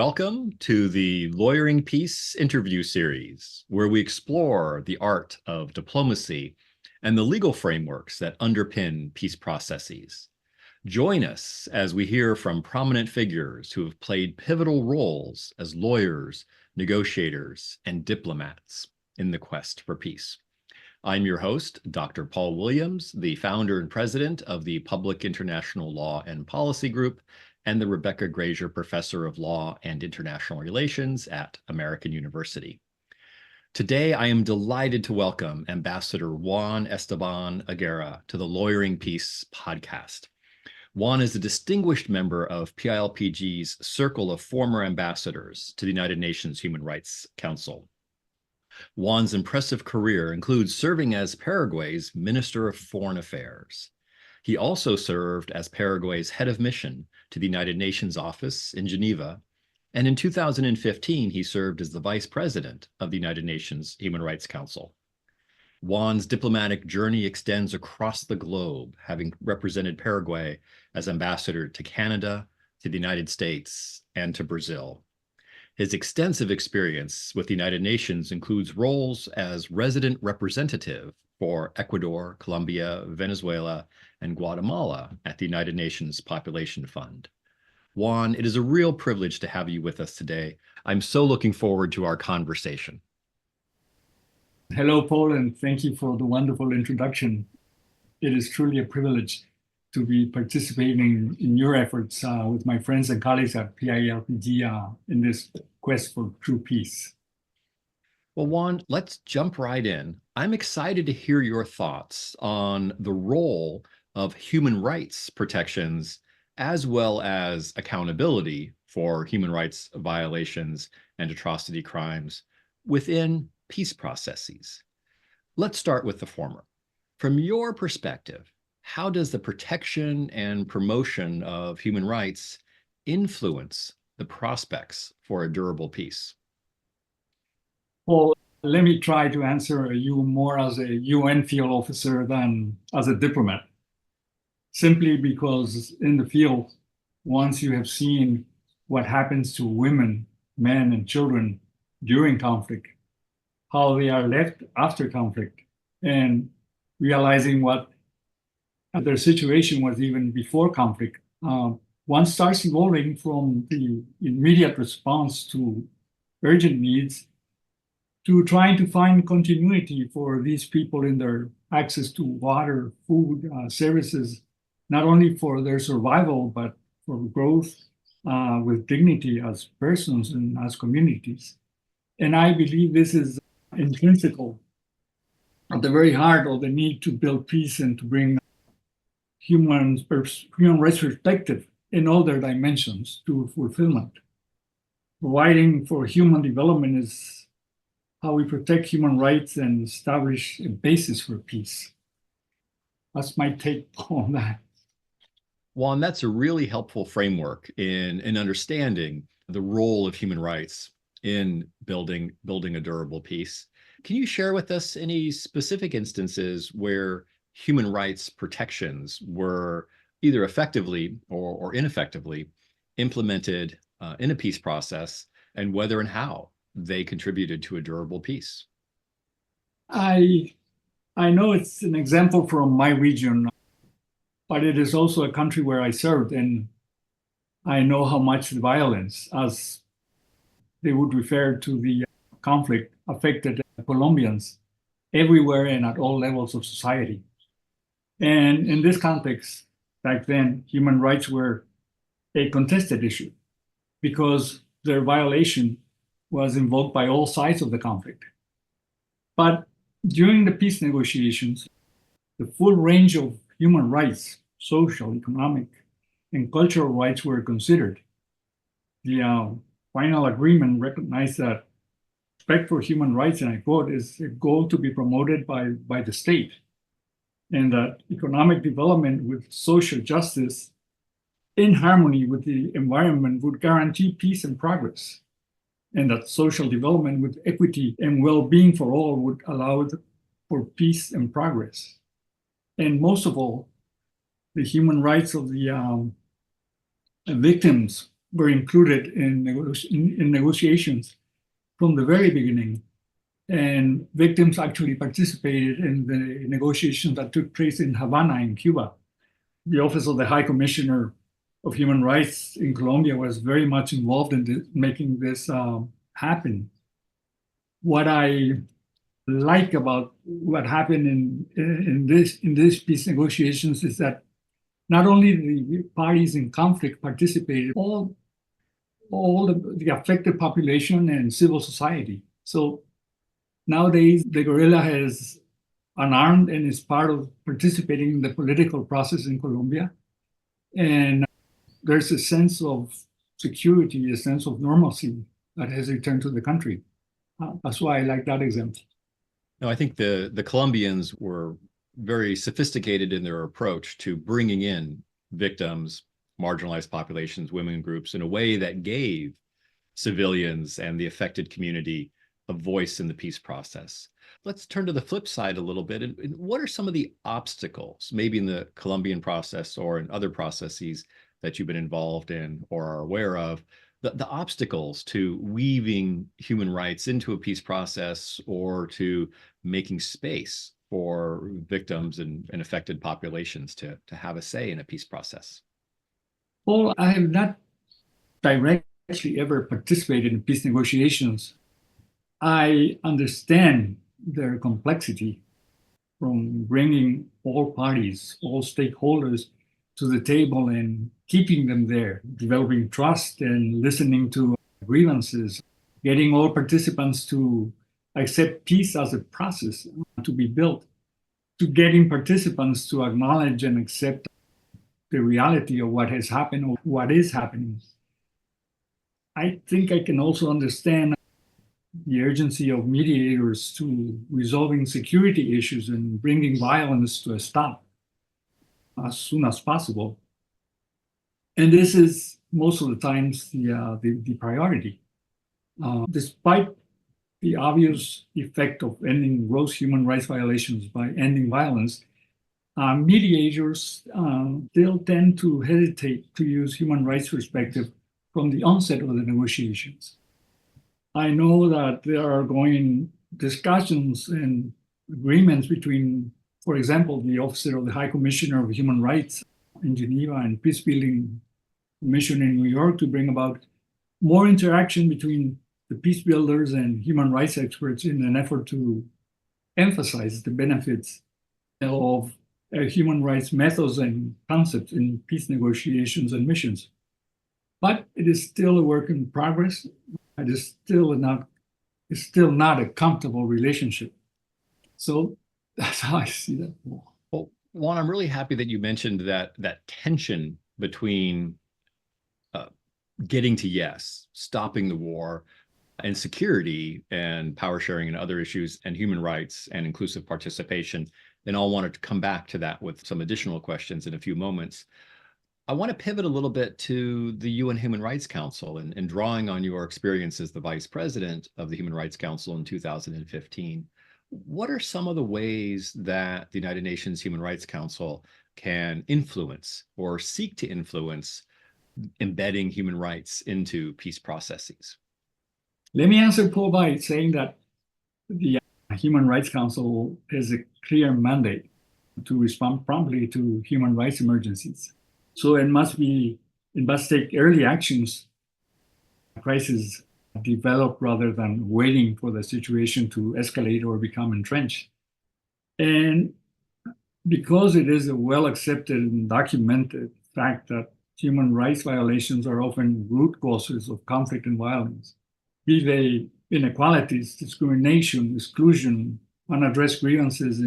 Welcome to the Lawyering Peace interview series, where we explore the art of diplomacy and the legal frameworks that underpin peace processes. Join us as we hear from prominent figures who have played pivotal roles as lawyers, negotiators, and diplomats in the quest for peace. I'm your host, Dr. Paul Williams, the founder and president of the Public International Law and Policy Group, and the Rebecca Grazier Professor of Law and International Relations at American University. Today, I am delighted to welcome Ambassador Juan Esteban Aguirre to the Lawyering Peace podcast. Juan is a distinguished member of PILPG's Circle of Former Ambassadors to the United Nations Human Rights Council. Juan's impressive career includes serving as Paraguay's Minister of Foreign Affairs. He also served as Paraguay's head of mission to the United Nations office in Geneva, and in 2015, he served as the vice president of the United Nations Human Rights Council. Juan's diplomatic journey extends across the globe, having represented Paraguay as ambassador to Canada, to the United States, and to Brazil. His extensive experience with the United Nations includes roles as resident representative for Ecuador, Colombia, Venezuela, and Guatemala at the United Nations Population Fund. Juan, it is a real privilege to have you with us today. I'm so looking forward to our conversation. Hello, Paul, and thank you for the wonderful introduction. It is truly a privilege to be participating in your efforts with my friends and colleagues at PILPG in this quest for true peace. Well, Juan, let's jump right in. I'm excited to hear your thoughts on the role of human rights protections as well as accountability for human rights violations and atrocity crimes within peace processes. Let's start with the former. From your perspective, how does the protection and promotion of human rights influence the prospects for a durable peace? Well, let me try to answer you more as a UN field officer than as a diplomat. Simply because in the field, once you have seen what happens to women, men, and children during conflict, how they are left after conflict, and realizing what their situation was even before conflict, one starts evolving from the immediate response to urgent needs to trying to find continuity for these people in their access to water, food, services, not only for their survival, but for growth with dignity as persons and as communities. And I believe this is intrinsical at the very heart of the need to build peace and to bring human rights perspective in all their dimensions to fulfillment. Providing for human development is how we protect human rights and establish a basis for peace. That's my take on that. Juan, that's a really helpful framework in understanding the role of human rights in building a durable peace. Can you share with us any specific instances where human rights protections were either effectively or ineffectively implemented in a peace process, and whether and how they contributed to a durable peace? I know it's an example from my region, but it is also a country where I served, and I know how much the violence, as they would refer to the conflict, affected Colombians everywhere and at all levels of society. And in this context, back then, human rights were a contested issue because their violation was invoked by all sides of the conflict. But during the peace negotiations, the full range of human rights, social, economic, and cultural rights were considered. The final agreement recognized that respect for human rights, and I quote, is a goal to be promoted by the state, and that economic development with social justice in harmony with the environment would guarantee peace and progress, and that social development with equity and well-being for all would allow for peace and progress. And most of all, the human rights of the victims were included in negotiations from the very beginning. And victims actually participated in the negotiations that took place in Havana, in Cuba. The Office of the High Commissioner of Human Rights in Colombia was very much involved in making this happen. What I like about what happened in these peace negotiations is that not only the parties in conflict participated, all the affected population and civil society. So nowadays, the guerrilla is unarmed and is part of participating in the political process in Colombia. And there's a sense of security, a sense of normalcy that has returned to the country. That's why I like that example. No, I think the Colombians were very sophisticated in their approach to bringing in victims, marginalized populations, women groups in a way that gave civilians and the affected community a voice in the peace process. Let's turn to the flip side a little bit. And what are some of the obstacles, maybe in the Colombian process or in other processes that you've been involved in or are aware of, the obstacles to weaving human rights into a peace process or to making space for victims and affected populations to have a say in a peace process? Well, I have not directly ever participated in peace negotiations. I understand their complexity from bringing all parties, all stakeholders to the table and keeping them there, developing trust and listening to grievances, getting all participants to accept peace as a process to be built, to getting participants to acknowledge and accept the reality of what has happened or what is happening. I think I can also understand the urgency of mediators to resolving security issues and bringing violence to a stop as soon as possible. And this is most of the times the priority. Despite the obvious effect of ending gross human rights violations by ending violence, mediators still tend to hesitate to use human rights perspective from the onset of the negotiations. I know that there are going discussions and agreements between, for example, the Office of the High Commissioner of Human Rights in Geneva and Peacebuilding Mission in New York to bring about more interaction between the peace builders and human rights experts in an effort to emphasize the benefits of human rights methods and concepts in peace negotiations and missions. But it is still a work in progress. It is still not a comfortable relationship. So that's how I see that. Well, Juan, I'm really happy that you mentioned that tension between getting to yes, stopping the war, and security and power sharing and other issues and human rights and inclusive participation. And I'll want to come back to that with some additional questions in a few moments. I want to pivot a little bit to the UN Human Rights Council and drawing on your experience as the vice president of the Human Rights Council in 2015. What are some of the ways that the United Nations Human Rights Council can influence or seek to influence embedding human rights into peace processes? Let me answer, Paul, by saying that the Human Rights Council has a clear mandate to respond promptly to human rights emergencies. So it must take early actions, crises develop rather than waiting for the situation to escalate or become entrenched. And because it is a well-accepted and documented fact that human rights violations are often root causes of conflict and violence, be they inequalities, discrimination, exclusion, unaddressed grievances,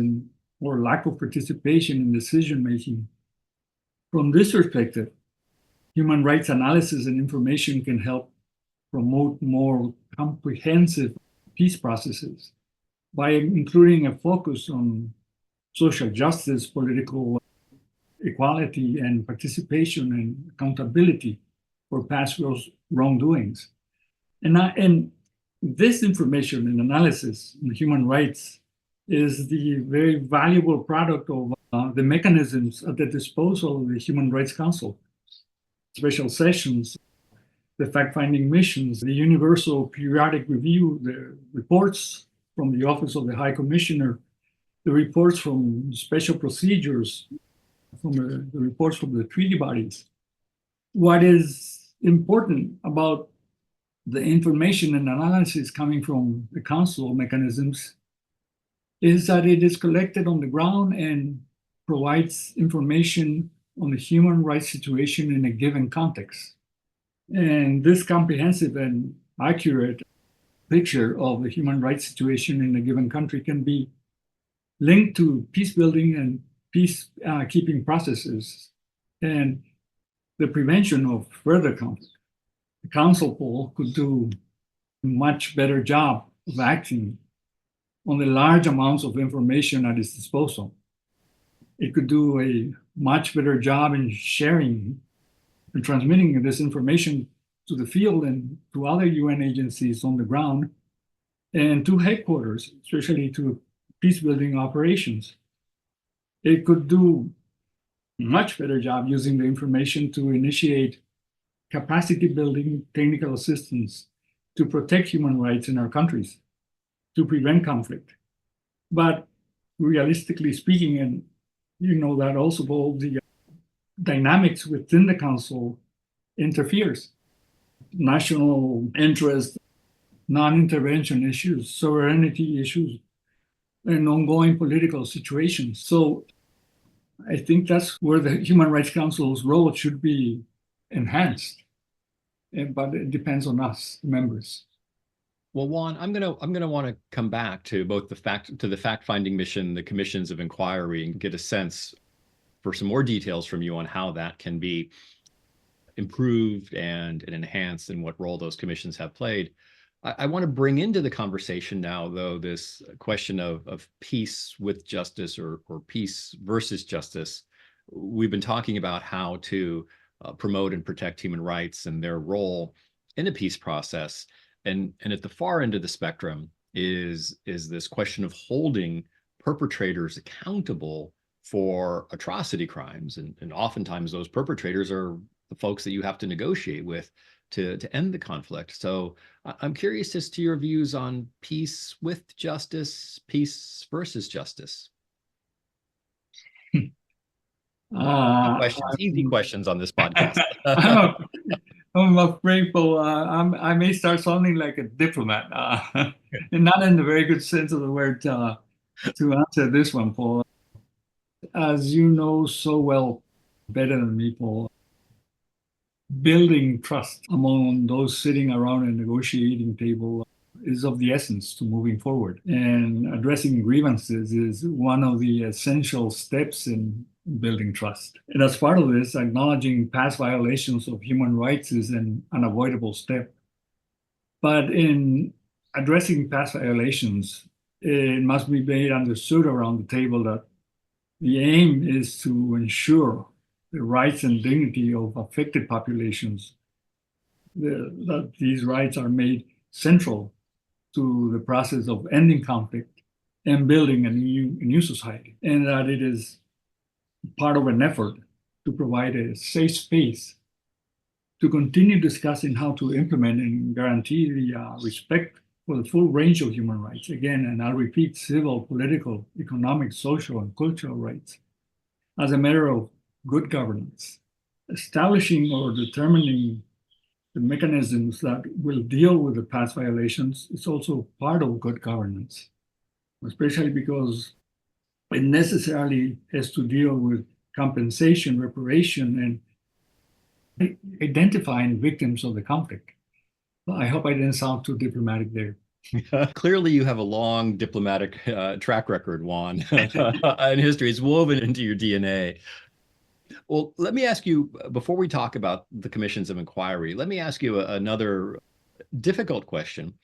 or lack of participation in decision-making. From this perspective, human rights analysis and information can help promote more comprehensive peace processes by including a focus on social justice, political equality, and participation and accountability for past wrongdoings. And this information and analysis on human rights is the very valuable product of the mechanisms at the disposal of the Human Rights Council, special sessions, the fact-finding missions, the Universal Periodic Review, the reports from the Office of the High Commissioner, the reports from special procedures, from the reports from the treaty bodies. What is important about the information and analysis coming from the Council mechanisms is that it is collected on the ground and provides information on the human rights situation in a given context. And this comprehensive and accurate picture of the human rights situation in a given country can be linked to peace building and peacekeeping processes and the prevention of further conflict. The Council poll could do a much better job of acting on the large amounts of information at its disposal. It could do a much better job in sharing and transmitting this information to the field and to other UN agencies on the ground and to headquarters, especially to peace-building operations. It could do a much better job using the information to initiate capacity building technical assistance to protect human rights in our countries, to prevent conflict. But realistically speaking, and you know that also, Paul, the dynamics within the Council interferes. National interest, non-intervention issues, sovereignty issues, and ongoing political situations. So I think that's where the Human Rights Council's role should be enhanced. But it depends on us, members. Well, Juan, I'm gonna want to come back to both the fact-finding mission, the commissions of inquiry, and get a sense for some more details from you on how that can be improved and enhanced and what role those commissions have played. I want to bring into the conversation now, though, this question of peace with justice or peace versus justice. We've been talking about how to promote and protect human rights and their role in a peace process. And at the far end of the spectrum is this question of holding perpetrators accountable for atrocity crimes. And oftentimes those perpetrators are the folks that you have to negotiate with to end the conflict. So I'm curious as to your views on peace with justice, peace versus justice. Easy questions on this podcast. I'm afraid, Paul, I may start sounding like a diplomat, and not in the very good sense of the word to answer this one, Paul. As you know so well, better than me, Paul, building trust among those sitting around a negotiating table is of the essence to moving forward. And addressing grievances is one of the essential steps in building trust. And as part of this, acknowledging past violations of human rights is an unavoidable step. But in addressing past violations, it must be made understood around the table that the aim is to ensure the rights and dignity of affected populations, that these rights are made central to the process of ending conflict and building a new society, and that it is part of an effort to provide a safe space to continue discussing how to implement and guarantee the respect for the full range of human rights. Again, and I'll repeat, civil, political, economic, social, and cultural rights as a matter of good governance. Establishing or determining the mechanisms that will deal with the past violations is also part of good governance, especially because it necessarily has to deal with compensation, reparation, and identifying victims of the conflict. I hope I didn't sound too diplomatic there. Clearly, you have a long diplomatic track record, Juan, and history. It's woven into your DNA. Well, let me ask you, before we talk about the commissions of inquiry, let me ask you another difficult question,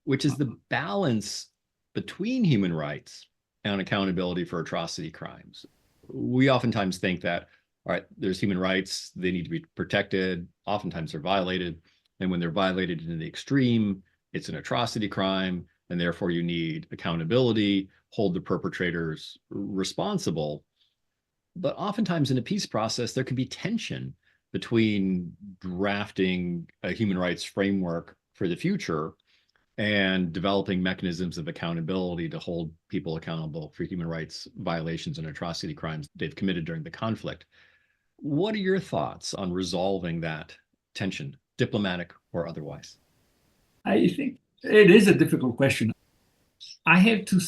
which is the balance between human rights and accountability for atrocity crimes. We oftentimes think that, all right, there's human rights, they need to be protected, oftentimes they're violated, and when they're violated in the extreme, it's an atrocity crime, and therefore you need accountability, hold the perpetrators responsible. But oftentimes in a peace process, there can be tension between drafting a human rights framework for the future and developing mechanisms of accountability to hold people accountable for human rights violations and atrocity crimes they've committed during the conflict. What are your thoughts on resolving that tension, diplomatic or otherwise? I think it is a difficult question. I have to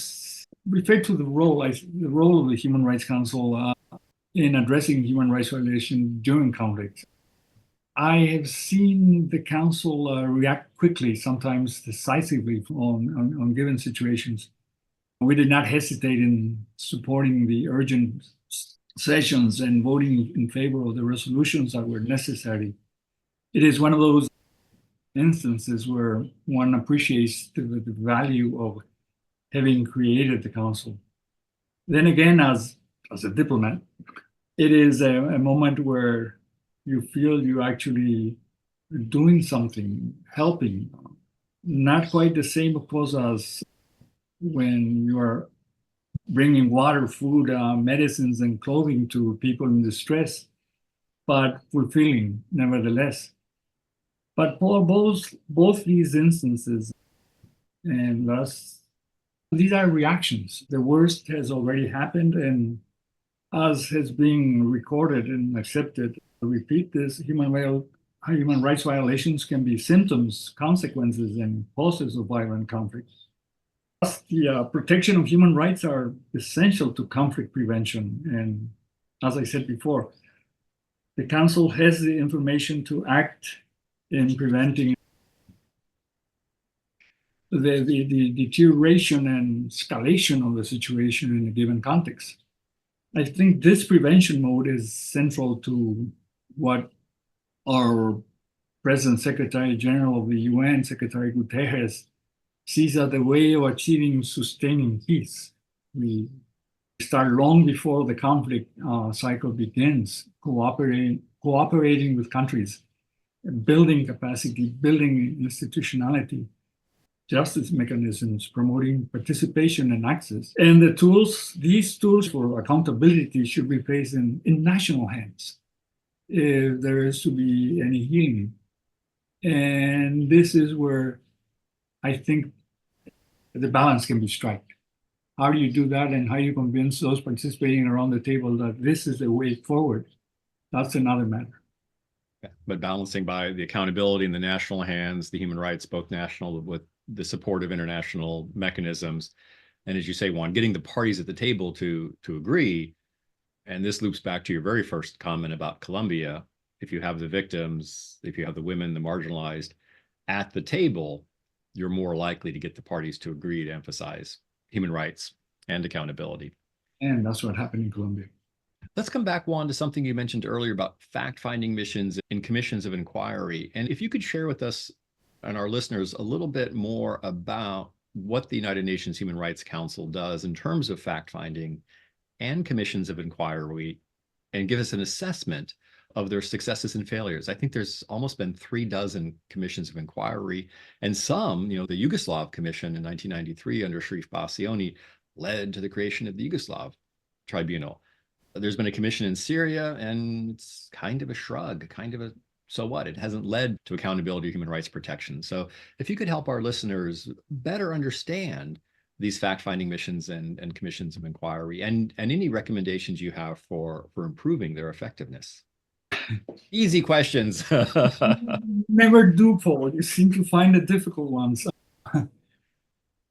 refer to the role of the Human Rights Council in addressing human rights violations during conflict. I have seen the council react quickly, sometimes decisively on given situations. We did not hesitate in supporting the urgent sessions and voting in favor of the resolutions that were necessary. It is one of those instances where one appreciates the value of having created the council. Then again, as a diplomat, it is a moment where you feel you actually doing something, helping. Not quite the same, of course, as when you are bringing water, food, medicines, and clothing to people in distress, but fulfilling nevertheless. But for both these instances, and thus, these are reactions. The worst has already happened, and as has been recorded and accepted, I repeat this, human rights violations can be symptoms, consequences, and causes of violent conflicts. Thus, the protection of human rights are essential to conflict prevention. And as I said before, the Council has the information to act in preventing the deterioration and escalation of the situation in a given context. I think this prevention mode is central to what our President Secretary General of the UN, Secretary Guterres, sees as the way of achieving sustaining peace. We start long before the conflict cycle begins, cooperating with countries, building capacity, building institutionality, justice mechanisms, promoting participation and access. And these tools for accountability should be placed in national hands if there is to be any healing. And this is where I think the balance can be struck. How do you do that, and how do you convince those participating around the table that this is the way forward? That's another matter. Yeah, but balancing by the accountability in the national hands, the human rights, both national with the support of international mechanisms. And as you say, Juan, getting the parties at the table to agree. And this loops back to your very first comment about Colombia. If you have the victims, if you have the women, the marginalized at the table, you're more likely to get the parties to agree to emphasize human rights and accountability. And that's what happened in Colombia. Let's come back, Juan, to something you mentioned earlier about fact-finding missions and commissions of inquiry. And if you could share with us and our listeners a little bit more about what the United Nations Human Rights Council does in terms of fact-finding and commissions of inquiry, and give us an assessment of their successes and failures. I think there's almost been 36 commissions of inquiry, and some, the Yugoslav Commission in 1993 under Sharif Bassioni led to the creation of the Yugoslav Tribunal. There's been a commission in Syria, and it's kind of a shrug, so what? It hasn't led to accountability or human rights protection. So if you could help our listeners better understand these fact-finding missions and commissions of inquiry, and any recommendations you have for improving their effectiveness. Easy questions. Never do, Paul. You seem to find the difficult ones.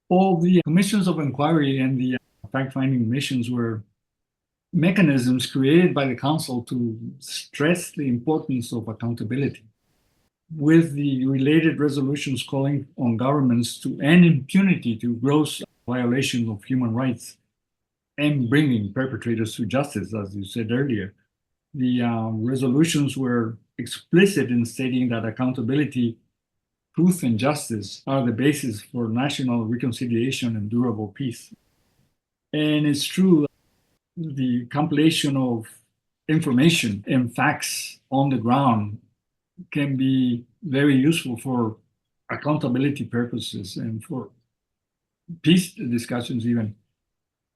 All the commissions of inquiry and the fact-finding missions were mechanisms created by the Council to stress the importance of accountability, with the related resolutions calling on governments to end impunity to gross violation of human rights and bringing perpetrators to justice, as you said earlier. The resolutions were explicit in stating that accountability, truth, and justice are the basis for national reconciliation and durable peace. And it's true, the compilation of information and facts on the ground can be very useful for accountability purposes and for peace discussions even.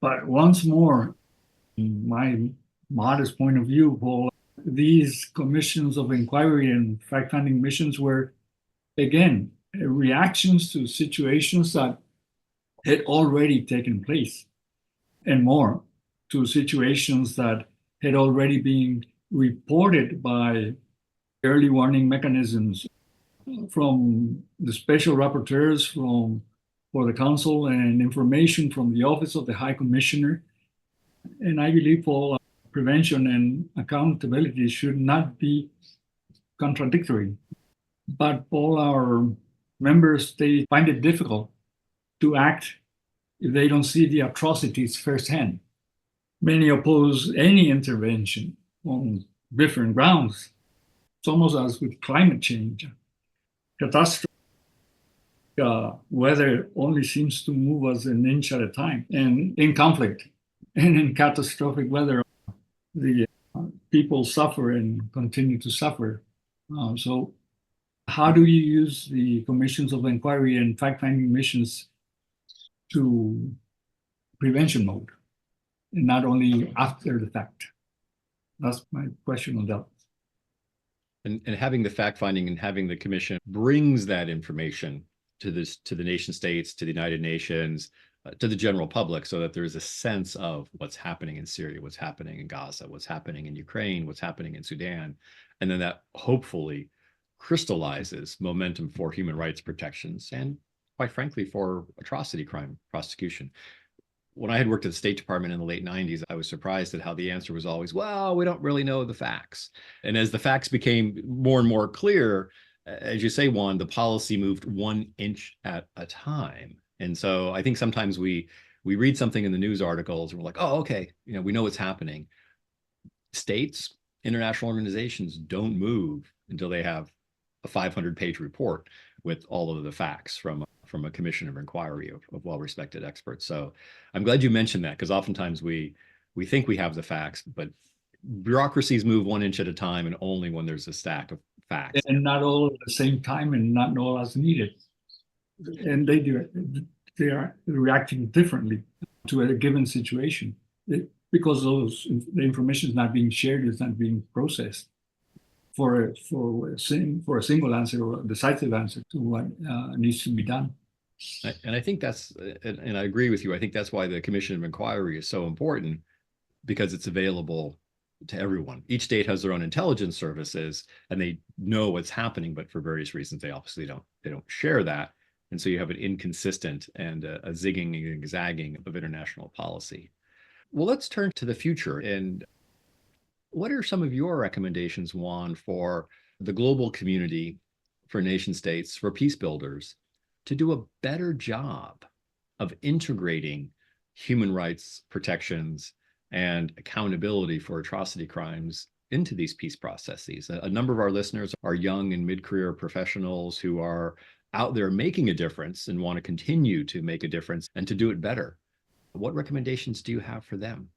But once more, in my modest point of view, Paul, these commissions of inquiry and fact-finding missions were, again, reactions to situations that had already taken place, and more to situations that had already been reported by early warning mechanisms from the special rapporteurs for the Council and information from the Office of the High Commissioner. And I believe all prevention and accountability should not be contradictory. But all our members, they find it difficult to act if they don't see the atrocities firsthand. Many oppose any intervention on different grounds. It's almost as with climate change. Catastrophe weather only seems to move us an inch at a time. And in conflict and in catastrophic weather, the people suffer and continue to suffer. So how do you use the commissions of inquiry and fact-finding missions to prevention mode, and not only after the fact? That's my question on that. And having the fact-finding and having the commission brings that information to the nation states, to the United Nations, to the general public, so that there's a sense of what's happening in Syria, what's happening in Gaza, what's happening in Ukraine, what's happening in Sudan. And then that hopefully crystallizes momentum for human rights protections and, quite frankly, for atrocity crime prosecution. When I had worked at the State Department in the late 90s, I was surprised at how the answer was always, well, we don't really know the facts. And as the facts became more and more clear, as you say, Juan, the policy moved 1 inch at a time. And so I think sometimes we read something in the news articles and we're like, oh, okay, we know what's happening. States, international organizations don't move until they have a 500-page report with all of the facts from a commission of inquiry of well-respected experts. So I'm glad you mentioned that, because oftentimes we think we have the facts, but bureaucracies move 1 inch at a time, and only when there's a stack of facts. And not all at the same time, and not all as needed. And they are reacting differently to a given situation because the information is not being shared, it's not being processed for a single answer or a decisive answer to what needs to be done. And I think and I agree with you. I think that's why the Commission of Inquiry is so important, because it's available to everyone. Each state has their own intelligence services and they know what's happening, but for various reasons, they obviously don't share that. And so you have an inconsistent and a zigging and zagging of international policy. Well, let's turn to the future. And what are some of your recommendations, Juan, for the global community, for nation states, for peace builders, to do a better job of integrating human rights protections and accountability for atrocity crimes into these peace processes? A number of our listeners are young and mid-career professionals who are out there making a difference and want to continue to make a difference and to do it better. What recommendations do you have for them?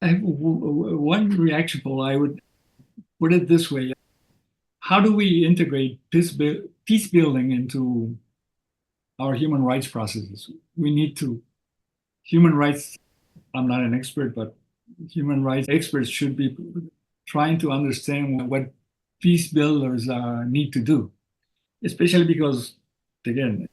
I have one reaction, Paul. I would put it this way. How do we integrate peace building into our human rights processes? We need to, human rights, I'm not an expert, but human rights experts should be trying to understand what peace builders need to do, especially because, again,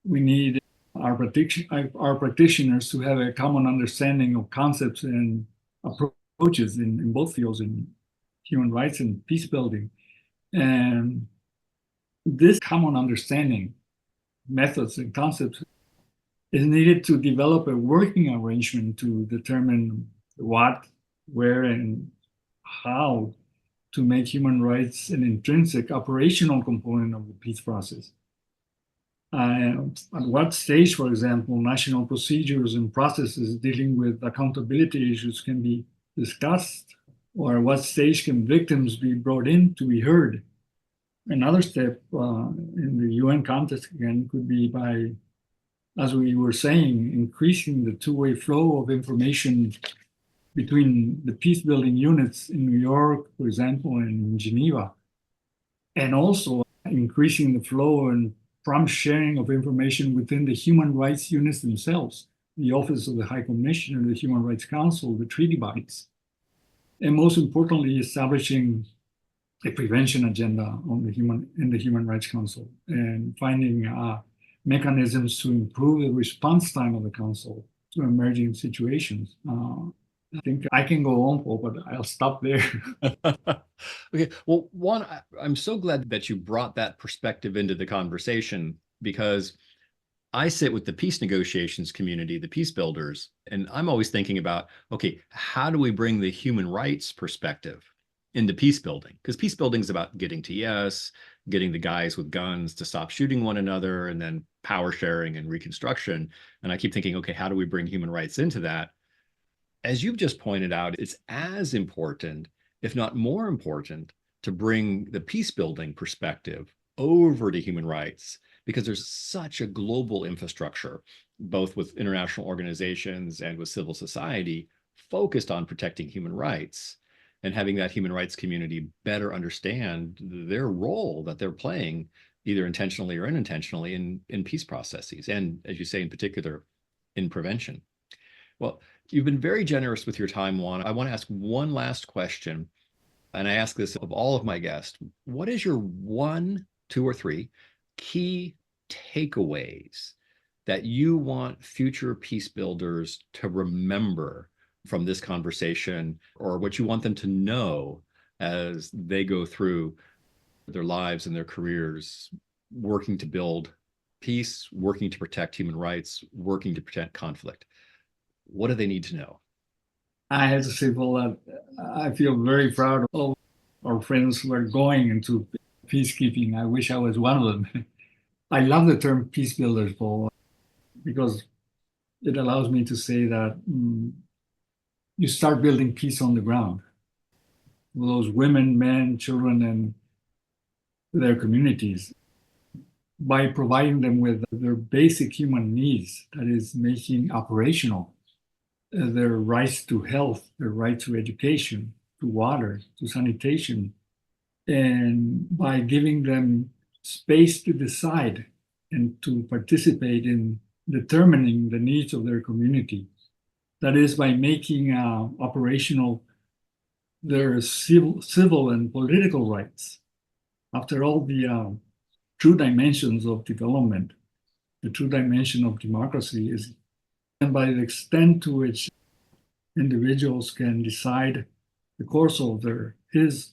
we need our practitioners to have a common understanding of concepts and approaches in both fields, in human rights and peace building. And this common understanding, methods and concepts, is needed to develop a working arrangement to determine what, where, and how to make human rights an intrinsic operational component of the peace process. At what stage, for example, national procedures and processes dealing with accountability issues can be discussed, or at what stage can victims be brought in to be heard? Another step in the UN context, again, could be by, as we were saying, increasing the two-way flow of information between the peace-building units in New York, for example, and in Geneva, and also increasing the flow and prompt sharing of information within the human rights units themselves, the Office of the High Commissioner, the Human Rights Council, the treaty bodies. and most importantly, establishing a prevention agenda on in the Human Rights Council and finding mechanisms to improve the response time of the Council to emerging situations. I think I can go on for, but I'll stop there. Okay. Well, Juan, I'm so glad that you brought that perspective into the conversation, because I sit with the peace negotiations community, the peace builders, and I'm always thinking about, okay, how do we bring the human rights perspective into peace building? Because peace building is about getting to yes, getting the guys with guns to stop shooting one another, and then power sharing and reconstruction. And I keep thinking, okay, how do we bring human rights into that? As you've just pointed out, it's as important, if not more important, to bring the peace building perspective over to human rights, because there's such a global infrastructure, both with international organizations and with civil society, focused on protecting human rights, and having that human rights community better understand their role that they're playing, either intentionally or unintentionally, in peace processes, and, as you say, in particular, in prevention. Well, you've been very generous with your time, Juan. I want to ask one last question, and I ask this of all of my guests. What is your one, two, or three key takeaways that you want future peace builders to remember from this conversation, or what you want them to know as they go through their lives and their careers, working to build peace, working to protect human rights, working to prevent conflict? What do they need to know? I have to say, Paul, that I feel very proud of our friends who are going into peacekeeping. I wish I was one of them. I love the term peace builders, Paul, because it allows me to say that you start building peace on the ground. Those women, men, children, and their communities, by providing them with their basic human needs, that is, making operational their rights to health, their right to education, to water, to sanitation, and by giving them space to decide and to participate in determining the needs of their community. That is, by making operational their civil and political rights. After all, the true dimensions of development, the true dimension of democracy is, and by the extent to which individuals can decide the course of his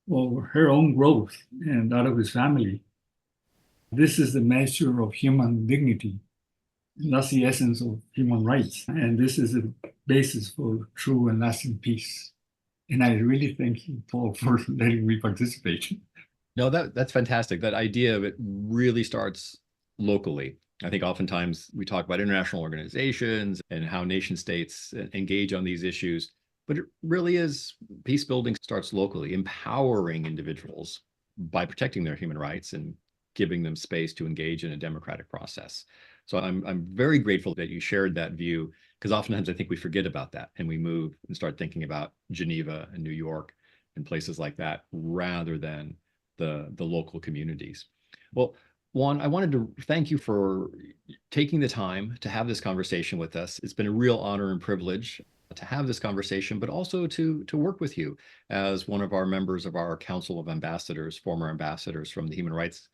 or her own growth and that of his family. This is the measure of human dignity. And that's the essence of human rights. And this is the basis for true and lasting peace. And I really thank you, Paul, for letting me participate. No, that's fantastic. That idea of it really starts locally. I think oftentimes we talk about international organizations and how nation states engage on these issues, but it really is, peace building starts locally, empowering individuals by protecting their human rights and giving them space to engage in a democratic process. So I'm very grateful that you shared that view, because oftentimes I think we forget about that and we move and start thinking about Geneva and New York and places like that rather than the local communities. Well, Juan, I wanted to thank you for taking the time to have this conversation with us. It's been a real honor and privilege to have this conversation, but also to work with you as one of our members of our Council of Ambassadors, former ambassadors from the Human Rights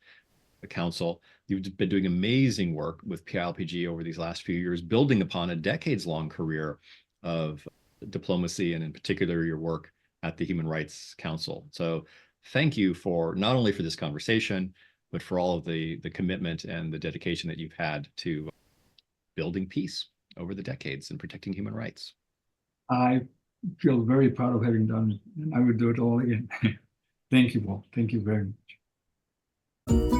Council. You've been doing amazing work with PILPG over these last few years, building upon a decades-long career of diplomacy, and in particular your work at the Human Rights Council. So thank you for not only for this conversation, but for all of the commitment and the dedication that you've had to building peace over the decades and protecting human rights. I feel very proud of having done it, and I would do it all again. Thank you, Paul. Thank you very much.